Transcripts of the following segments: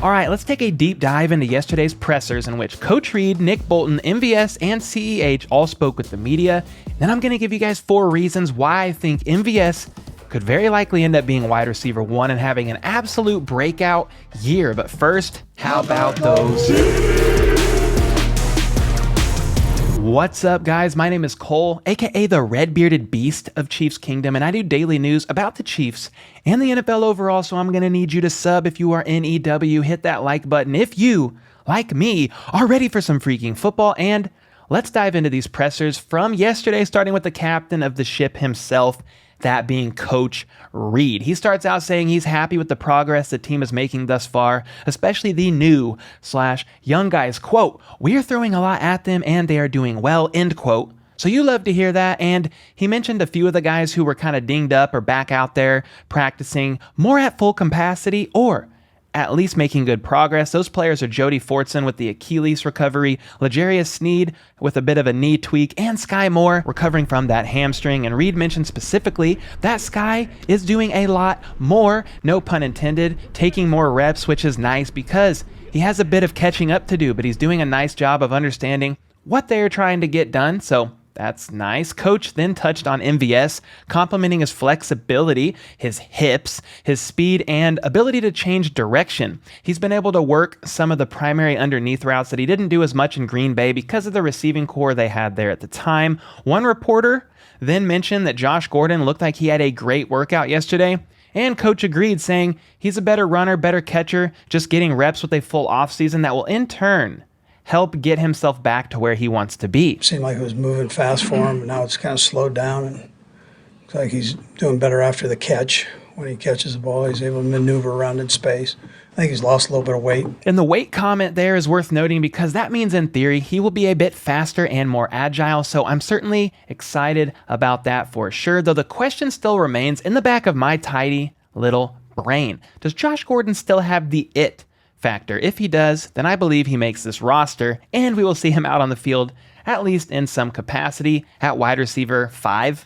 All right, let's take a deep dive into yesterday's pressers in which Coach Reid, Nick Bolton, MVS, and CEH all spoke with the media. Then I'm going to give you guys 4 reasons why I think MVS could very likely end up being wide receiver 1 and having an absolute breakout year. But first, how about those? What's up, guys? My name is Cole, aka the red-bearded beast of Chiefs Kingdom, and I do daily news about the Chiefs and the NFL overall, so I'm going to need you to sub if you are in EW. Hit that like button if you, like me, are ready for some freaking football, and let's dive into these pressers from yesterday, starting with the captain of the ship himself, that being Coach Reid. He starts out saying he's happy with the progress the team is making thus far, especially the new/young guys. Quote, "We're throwing a lot at them and they are doing well," end quote. So you love to hear that, and he mentioned a few of the guys who were kind of dinged up or back out there practicing more at full capacity or at least making good progress. Those players are Jody Fortson with the Achilles recovery, L'Jarius Sneed with a bit of a knee tweak, and Sky Moore recovering from that hamstring. And Reid mentioned specifically that Sky is doing a lot more, no pun intended, taking more reps, which is nice because he has a bit of catching up to do, but he's doing a nice job of understanding what they're trying to get done. So that's nice. Coach then touched on MVS, complimenting his flexibility, his hips, his speed, and ability to change direction. He's been able to work some of the primary underneath routes that he didn't do as much in Green Bay because of the receiving core they had there at the time. One reporter then mentioned that Josh Gordon looked like he had a great workout yesterday, and Coach agreed, saying he's a better runner, better catcher, just getting reps with a full offseason that will in turn help get himself back to where he wants to be. Seemed like it was moving fast for him, but now it's kind of slowed down, and looks like he's doing better after the catch. When he catches the ball, he's able to maneuver around in space. I think he's lost a little bit of weight. And the weight comment there is worth noting because that means in theory he will be a bit faster and more agile, so I'm certainly excited about that for sure, though the question still remains in the back of my tidy little brain. Does Josh Gordon still have the it factor? If he does, then I believe he makes this roster, and we will see him out on the field, at least in some capacity, at wide receiver 5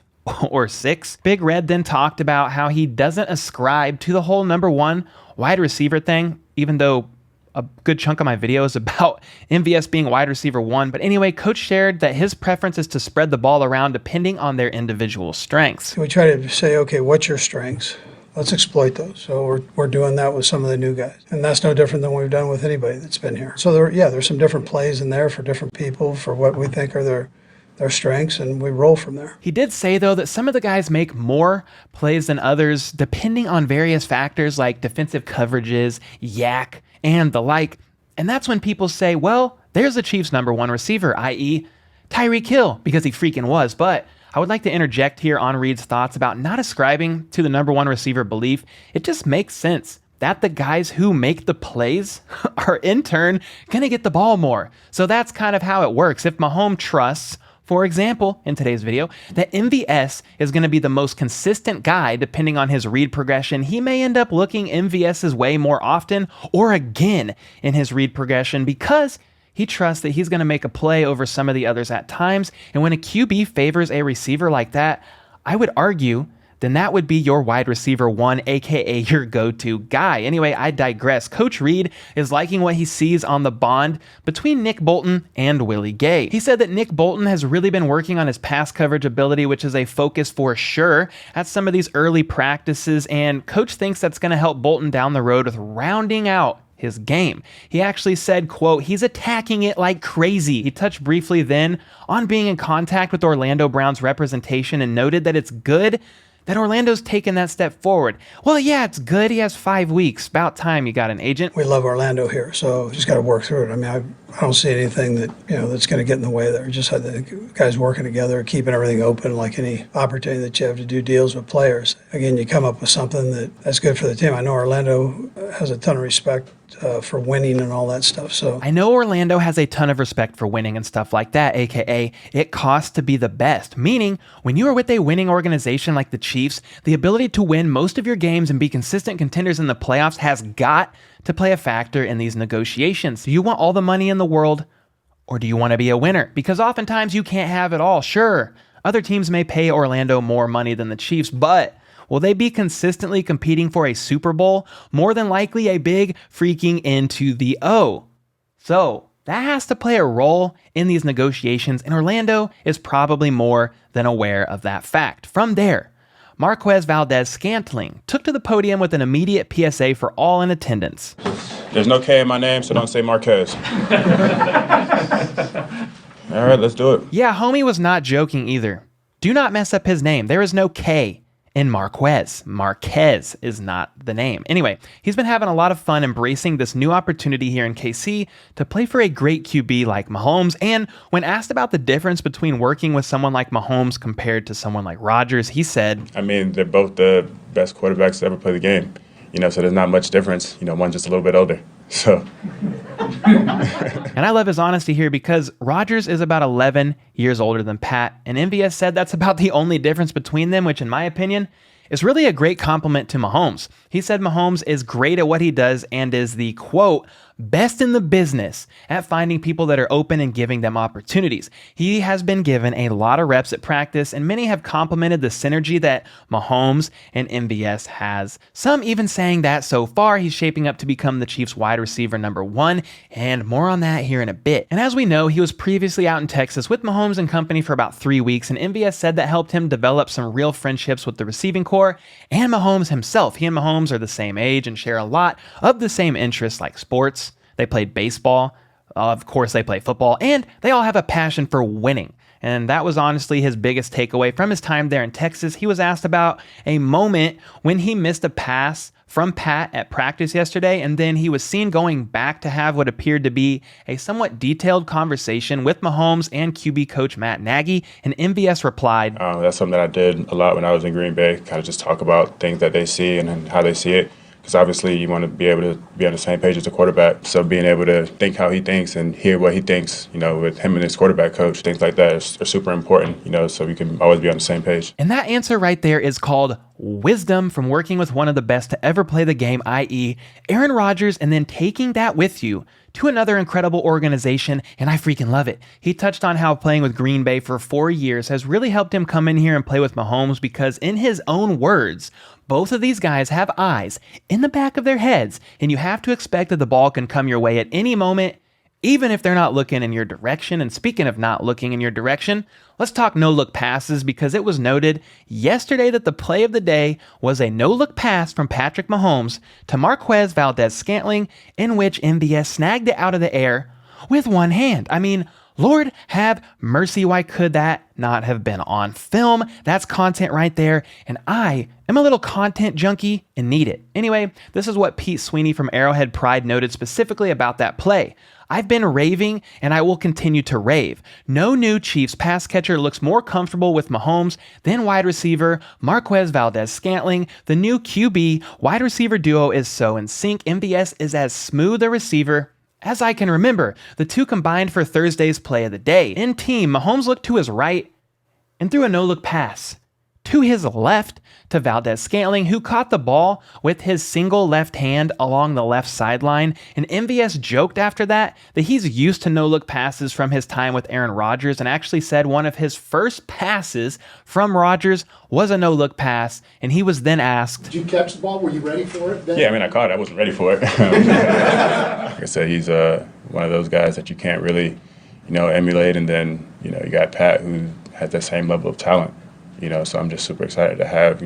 or 6. Big Red then talked about how he doesn't ascribe to the whole number 1 wide receiver thing, even though a good chunk of my video is about MVS being wide receiver 1. But anyway, Coach shared that his preference is to spread the ball around depending on their individual strengths. We try to say, okay, what's your strengths? Let's exploit those. So we're doing that with some of the new guys. And that's no different than we've done with anybody that's been here. So there's some different plays in there for different people for what we think are their strengths, and we roll from there. He did say, though, that some of the guys make more plays than others depending on various factors like defensive coverages, yak, and the like. And that's when people say, well, there's the Chiefs' number 1 receiver, i.e. Tyreek Hill, because he freaking was. But I would like to interject here on Reid's thoughts about not ascribing to the number 1 receiver belief. It just makes sense that the guys who make the plays are in turn going to get the ball more. So that's kind of how it works. If Mahomes trusts, for example, in today's video, that MVS is going to be the most consistent guy depending on his read progression, he may end up looking MVS's way more often or again in his read progression because he trusts that he's going to make a play over some of the others at times. And when a QB favors a receiver like that, I would argue then that would be your wide receiver 1, aka your go-to guy. Anyway, I digress. Coach Reid is liking what he sees on the bond between Nick Bolton and Willie Gay. He said that Nick Bolton has really been working on his pass coverage ability, which is a focus for sure at some of these early practices, and Coach thinks that's going to help Bolton down the road with rounding out his game. He actually said, quote, he's attacking it like crazy. He touched briefly then on being in contact with Orlando Brown's representation and noted that it's good that Orlando's taken that step forward. Well, yeah, it's good. He has 5 weeks. About time you got an agent. We love Orlando here, so just got to work through it. I mean, I don't see anything that that's going to get in the way there. Just had the guys working together, keeping everything open, like any opportunity that you have to do deals with players. Again, you come up with something that's good for the team. I know Orlando has a ton of respect for winning and all that stuff. So I know Orlando has a ton of respect for winning and stuff like that, aka it costs to be the best. Meaning, when you are with a winning organization like the Chiefs, the ability to win most of your games and be consistent contenders in the playoffs has got to play a factor in these negotiations. Do you want all the money in the world, or do you want to be a winner? Because oftentimes you can't have it all. Sure, other teams may pay Orlando more money than the Chiefs, but Will they be consistently competing for a Super Bowl? More than likely a big freaking into the O. So that has to play a role in these negotiations, and Orlando is probably more than aware of that fact. From there, Marquez Valdes-Scantling took to the podium with an immediate PSA for all in attendance. There's no K in my name, so don't say Marquez. All right, let's do it. Yeah, homie was not joking either. Do not mess up his name. There is no K in Marquez. Marquez is not the name. Anyway, he's been having a lot of fun embracing this new opportunity here in KC to play for a great QB like Mahomes. And when asked about the difference between working with someone like Mahomes compared to someone like Rodgers, he said, I mean, they're both the best quarterbacks to ever play the game. So there's not much difference. One's just a little bit older. So. And I love his honesty here because Rodgers is about 11 years older than Pat, and MVS said that's about the only difference between them, which in my opinion is really a great compliment to Mahomes. He said Mahomes is great at what he does and is the, quote, best in the business at finding people that are open and giving them opportunities. He has been given a lot of reps at practice, and many have complimented the synergy that Mahomes and MVS has. Some even saying that so far he's shaping up to become the Chiefs wide receiver number 1, and more on that here in a bit. And as we know, he was previously out in Texas with Mahomes and company for about 3 weeks, and MVS said that helped him develop some real friendships with the receiving corps and Mahomes himself. He and Mahomes are the same age and share a lot of the same interests like sports. They played baseball, of course they play football, and they all have a passion for winning. And that was honestly his biggest takeaway from his time there in Texas. He was asked about a moment when he missed a pass from Pat at practice yesterday, and then he was seen going back to have what appeared to be a somewhat detailed conversation with Mahomes and QB coach Matt Nagy, and MVS replied, That's something that I did a lot when I was in Green Bay, kind of just talk about things that they see and how they see it. Because obviously you want to be able to be on the same page as the quarterback. So being able to think how he thinks and hear what he thinks, with him and his quarterback coach, things like that are super important, so we can always be on the same page. And that answer right there is called wisdom from working with one of the best to ever play the game, i.e. Aaron Rodgers, and then taking that with you to another incredible organization, and I freaking love it. He touched on how playing with Green Bay for 4 years has really helped him come in here and play with Mahomes because, in his own words, both of these guys have eyes in the back of their heads, and you have to expect that the ball can come your way at any moment, even if they're not looking in your direction. And speaking of not looking in your direction, let's talk no-look passes, because it was noted yesterday that the play of the day was a no-look pass from Patrick Mahomes to Marquez Valdes-Scantling, in which MVS snagged it out of the air with one hand. I mean, Lord have mercy, why could that not have been on film? That's content right there, and I am a little content junkie and need it. Anyway, this is what Pete Sweeney from Arrowhead Pride noted specifically about that play. I've been raving, and I will continue to rave. No new Chiefs pass catcher looks more comfortable with Mahomes than wide receiver Marquez Valdes-Scantling. The new QB wide receiver duo is so in sync. MVS is as smooth a receiver as I can remember. The two combined for Thursday's play of the day. In team, Mahomes looked to his right and threw a no-look pass to his left to Valdes-Scantling, who caught the ball with his single left hand along the left sideline. And MVS joked after that he's used to no-look passes from his time with Aaron Rodgers, and actually said one of his first passes from Rodgers was a no-look pass, and he was then asked, Did you catch the ball? Were you ready for it then? Yeah, I caught it. I wasn't ready for it. Like I said, he's one of those guys that you can't really, emulate. And then, you got Pat, who has that same level of talent. So I'm just super excited to have,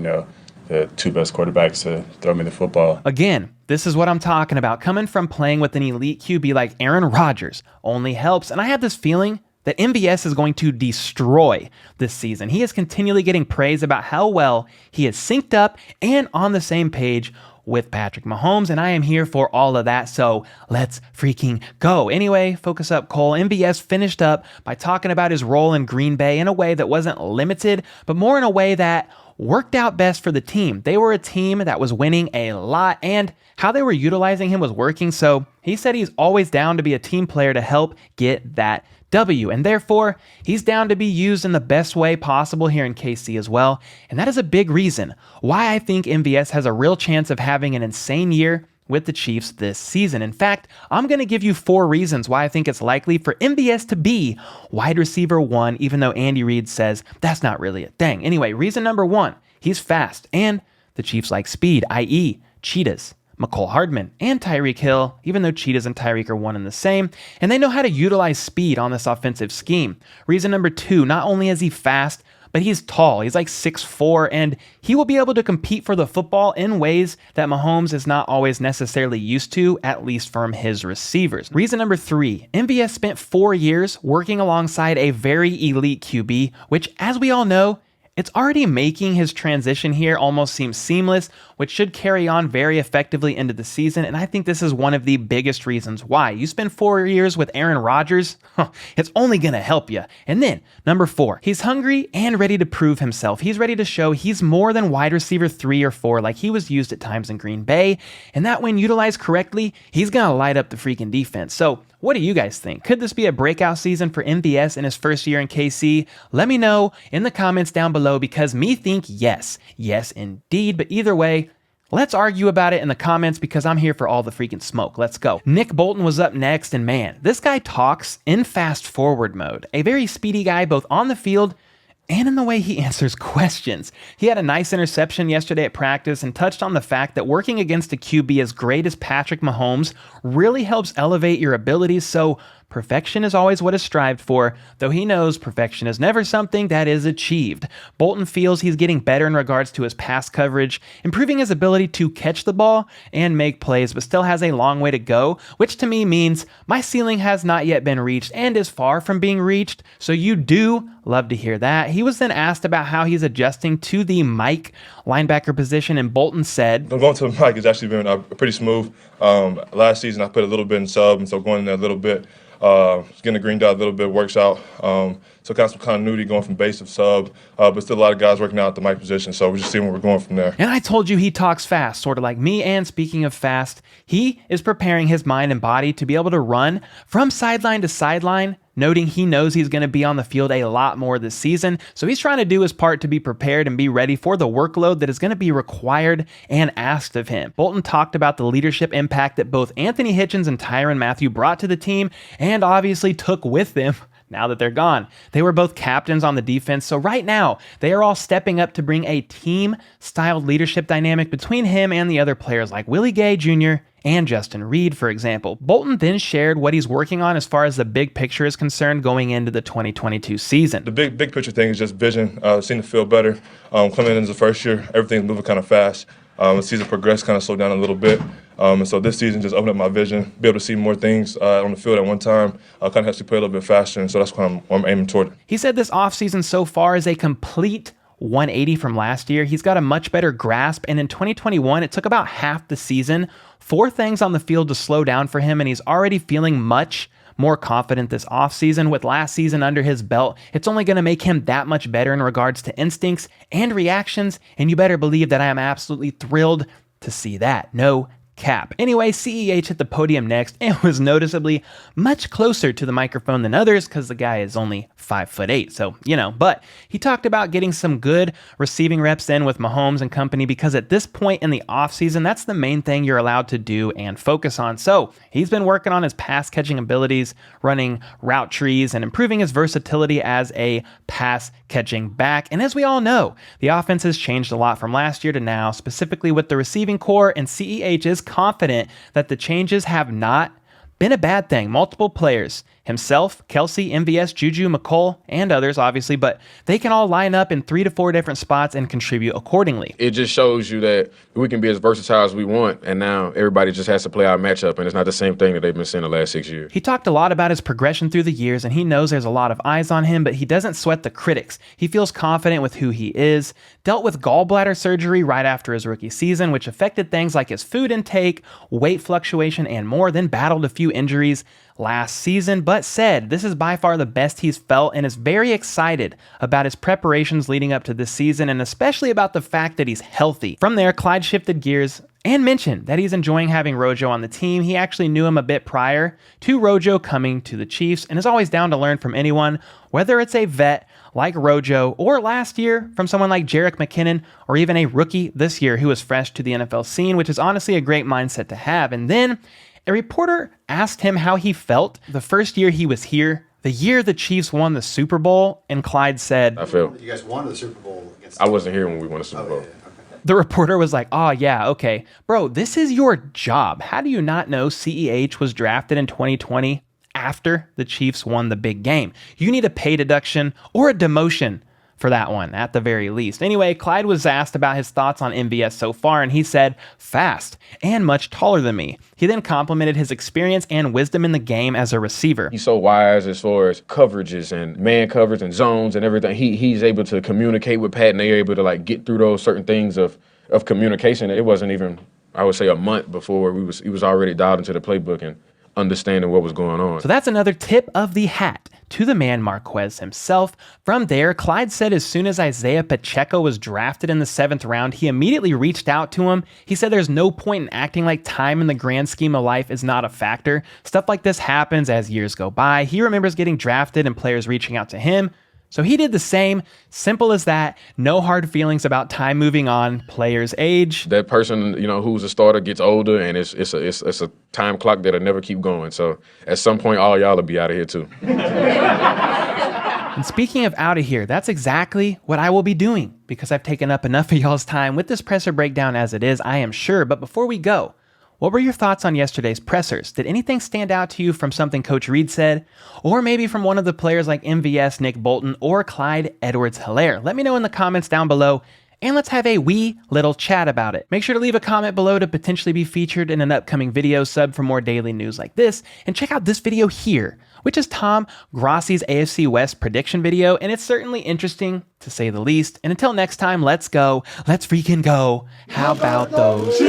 the two best quarterbacks to throw me the football. Again, this is what I'm talking about. Coming from playing with an elite QB like Aaron Rodgers only helps. And I have this feeling that MVS is going to destroy this season. He is continually getting praise about how well he is synced up and on the same page with Patrick Mahomes, and I am here for all of that, so let's freaking go. Anyway, focus up, Cole. MVS finished up by talking about his role in Green Bay in a way that wasn't limited, but more in a way that worked out best for the team. They were a team that was winning a lot, and how they were utilizing him was working, so he said he's always down to be a team player to help get that W, and therefore he's down to be used in the best way possible here in KC as well. And that is a big reason why I think MVS has a real chance of having an insane year with the Chiefs this season. In fact, I'm going to give you 4 reasons why I think it's likely for MVS to be wide receiver 1, even though Andy Reid says that's not really a thing. Anyway, reason number 1, He's fast, and the Chiefs like speed, i.e. cheetahs. Mecole Hardman and Tyreek Hill, even though Cheetahs and Tyreek are one and the same, and they know how to utilize speed on this offensive scheme. Reason number 2, not only is he fast, but he's tall. He's like 6'4", and he will be able to compete for the football in ways that Mahomes is not always necessarily used to, at least from his receivers. Reason number 3, MVS spent 4 years working alongside a very elite QB, which, as we all know, it's already making his transition here almost seem seamless, which should carry on very effectively into the season, and I think this is one of the biggest reasons why. You spend 4 years with Aaron Rodgers, it's only going to help you. And then, number 4, he's hungry and ready to prove himself. He's ready to show he's more than wide receiver 3 or 4 like he was used at times in Green Bay, and that when utilized correctly, he's going to light up the freaking defense. So, what do you guys think? Could this be a breakout season for MVS in his first year in KC? Let me know in the comments down below, because me think yes. Yes, indeed. But either way, let's argue about it in the comments, because I'm here for all the freaking smoke. Let's go. Nick Bolton was up next, and man, this guy talks in fast forward mode. A very speedy guy both on the field and in the way he answers questions. He had a nice interception yesterday at practice and touched on the fact that working against a QB as great as Patrick Mahomes really helps elevate your abilities, so perfection is always what is strived for, though he knows perfection is never something that is achieved. Bolton feels he's getting better in regards to his pass coverage, improving his ability to catch the ball and make plays, but still has a long way to go, which to me means my ceiling has not yet been reached and is far from being reached, so you do love to hear that. He was then asked about how he's adjusting to the Mike linebacker position, and Bolton said, Going to the Mike has actually been pretty smooth. Last season I put a little bit in sub, and so going in there a little bit, getting the green dot a little bit works out. So kind of some continuity going from base to sub, but still a lot of guys working out at the Mike position, so we're just seeing where we're going from there. And I told you he talks fast, sort of like me, and speaking of fast, he is preparing his mind and body to be able to run from sideline to sideline, noting he knows he's going to be on the field a lot more this season, so he's trying to do his part to be prepared and be ready for the workload that is going to be required and asked of him. Bolton talked about the leadership impact that both Anthony Hitchens and Tyrann Mathieu brought to the team, and obviously took with them now that they're gone. They were both captains on the defense, so right now, they are all stepping up to bring a team-styled leadership dynamic between him and the other players like Willie Gay Jr. and Justin Reid, for example. Bolton then shared what he's working on as far as the big picture is concerned going into the 2022 season. The big picture thing is just vision, seeing the field better. Coming into the first year, everything's moving kind of fast. The season progressed, kind of slowed down a little bit. And so this season just opened up my vision, be able to see more things on the field at one time, kind of has to play a little bit faster, and so that's what I'm aiming toward. He said this offseason so far is a complete 180 from last year. He's got a much better grasp, and in 2021, it took about half the season, 4 things on the field to slow down for him, and he's already feeling much more confident this offseason. With last season under his belt, it's only going to make him that much better in regards to instincts and reactions, and you better believe that I am absolutely thrilled to see that. No cap. Anyway, CEH hit the podium next and was noticeably much closer to the microphone than others because the guy is only 5'8", so, but he talked about getting some good receiving reps in with Mahomes and company, because at this point in the offseason, that's the main thing you're allowed to do and focus on. So he's been working on his pass catching abilities, running route trees, and improving his versatility as a pass catching back. And as we all know, the offense has changed a lot from last year to now, specifically with the receiving core, and CEH is confident that the changes have not been a bad thing. Multiple players, himself, Kelsey, MVS, Juju, Mecole, and others, obviously, but they can all line up in 3 to 4 different spots and contribute accordingly. It just shows you that we can be as versatile as we want, and now everybody just has to play our matchup, and it's not the same thing that they've been seeing the last 6 years. He talked a lot about his progression through the years, and he knows there's a lot of eyes on him, but he doesn't sweat the critics. He feels confident with who he is, dealt with gallbladder surgery right after his rookie season, which affected things like his food intake, weight fluctuation, and more, then battled a few injuries last season, but said this is by far the best he's felt and is very excited about his preparations leading up to this season, and especially about the fact that he's healthy. From there, Clyde shifted gears and mentioned that he's enjoying having Rojo on the team. He actually knew him a bit prior to Rojo coming to the Chiefs and is always down to learn from anyone, whether it's a vet like Rojo or last year from someone like Jerick McKinnon, or even a rookie this year who was fresh to the NFL scene, which is honestly a great mindset to have. And then a reporter asked him how he felt the first year he was here the year the Chiefs won the Super Bowl, and Clyde said, I felt. You guys won the Super Bowl against. I wasn't here when we won the Super Bowl. The reporter was like, oh yeah, okay. Bro, this is your job. How do you not know CEH was drafted in 2020 after the Chiefs won the big game? You need a pay deduction or a demotion for that one, at the very least. Anyway, Clyde was asked about his thoughts on MVS so far, and he said, fast and much taller than me. He then complimented his experience and wisdom in the game as a receiver. He's so wise as far as coverages and man coverage and zones and everything. He's able to communicate with Pat, and they're able to like get through those certain things of communication. It wasn't even, I would say, a month before he was already dialed into the playbook and understanding what was going on. So that's another tip of the hat to the man Marquez himself. From there, Clyde said as soon as Isaiah Pacheco was drafted in the 7th round, he immediately reached out to him. He said there's no point in acting like time in the grand scheme of life is not a factor. Stuff like this happens as years go by. He remembers getting drafted and players reaching out to him. So he did the same. Simple as that. No hard feelings about time moving on, players age. That person, who's a starter gets older, and it's a time clock that'll never keep going. So at some point, all y'all will be out of here too. And speaking of out of here, that's exactly what I will be doing because I've taken up enough of y'all's time with this presser breakdown as it is, I am sure. But before we go, what were your thoughts on yesterday's pressers? Did anything stand out to you from something Coach Reid said? Or maybe from one of the players like MVS, Nick Bolton, or Clyde Edwards-Helaire? Let me know in the comments down below, and let's have a wee little chat about it. Make sure to leave a comment below to potentially be featured in an upcoming video, sub for more daily news like this, and check out this video here, which is Tom Grossi's AFC West prediction video, and it's certainly interesting, to say the least. And until next time, let's go. Let's freaking go. How about those